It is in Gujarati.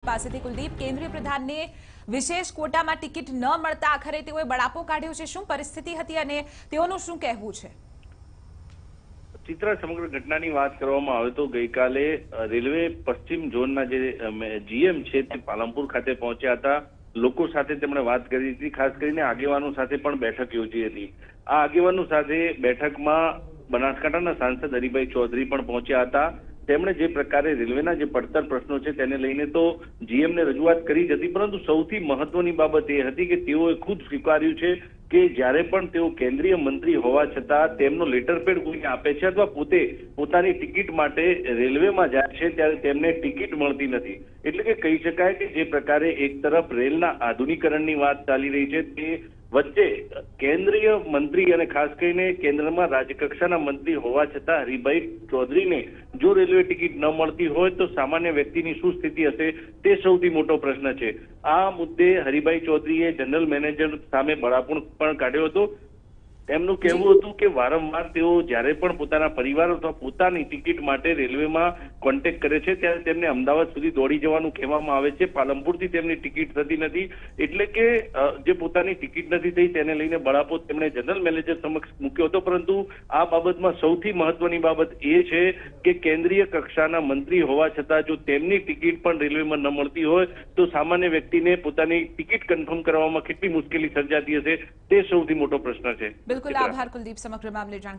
પાસેથી કુલદીપ, કેન્દ્રીય પ્રધાનને વિશેષ કોટામાં ટિકિટ ન મળતા આખરે તેઓએ બળાપો કાઢ્યો છે, શું પરિસ્થિતિ હતી અને તેઓનું શું કહેવું છે? ચિત્રા, સમગ્ર ઘટનાની વાત કરવામાં આવે તો ગઈકાલે રેલવે પશ્ચિમ ઝોનના જે જીએમ છે તે પાલનપુર ખાતે પહોંચ્યા હતા. લોકો સાથે તેમણે વાત કરી હતી, ખાસ કરીને આગેવાનો સાથે પણ બેઠક યોજી હતી. આ આગેવાનો સાથે બેઠકમાં બનાસકાંઠાના સાંસદ હરિભાઈ ચૌધરી પણ પહોંચ્યા હતા. તેમણે જે પ્રકારે રેલવેના જે પડતર પ્રશ્નો છે તેને લઈને તો જીએમને રજૂઆત કરી જ હતી, પરંતુ સૌથી મહત્વની બાબત એ હતી કે તેઓએ ખુદ સ્વીકાર્યું છે કે જ્યારે પણ તેઓ કેન્દ્રીય મંત્રી હોવા છતાં તેમનો લેટરપેડ કોઈને આપે છે અથવા પોતે પોતાની ટિકિટ માટે રેલવેમાં જાય છે ત્યારે તેમને ટિકિટ મળતી નથી. એટલે કે કહી શકાય કે જે પ્રકારે એક તરફ રેલના આધુનિકરણની વાત ચાલી રહી છે, તે વચ્ચે કેન્દ્રીય મંત્રી અને ખાસ કરીને કેન્દ્રમાં રાજ્યકક્ષાના મંત્રી હોવા છતાં હરિભાઈ ચૌધરીને જો રેલવે ટિકિટ ન મળતી હોય તો સામાન્ય વ્યક્તિની શું સ્થિતિ હશે તે સૌથી મોટો પ્રશ્ન છે. આ મુદ્દે હરિભાઈ ચૌધરીએ જનરલ મેનેજર સામે બળાપો પણ કાઢ્યો હતો. તેમનું કહેવું હતું કે વારંવાર તેઓ જ્યારે પણ પોતાના પરિવાર અથવા પોતાની ટિકિટ માટે રેલવેમાં કોન્ટેક્ટ કરે છે ત્યારે તેમને અમદાવાદ સુધી દોડી જવાનું કહેવામાં આવે છે. પાલનપુરથી તેમની ટિકિટ થતી નથી, એટલે કે જે પોતાની ટિકિટ નથી થઈ તેને લઈને બળાપો તેમણે જનરલ મેનેજર સમક્ષ મૂક્યો હતો. પરંતુ આ બાબતમાં સૌથી મહત્વની બાબત એ છે કે કેન્દ્રીય કક્ષાના મંત્રી હોવા છતાં જો તેમની ટિકિટ પણ રેલવેમાં ન મળતી હોય તો સામાન્ય વ્યક્તિને પોતાની ટિકિટ કન્ફર્મ કરવામાં કેટલી મુશ્કેલી સર્જાતી હશે તે સૌથી મોટો પ્રશ્ન છે. બિલકુલ, આભાર કુલદીપ સમગ્ર મામલે જાણ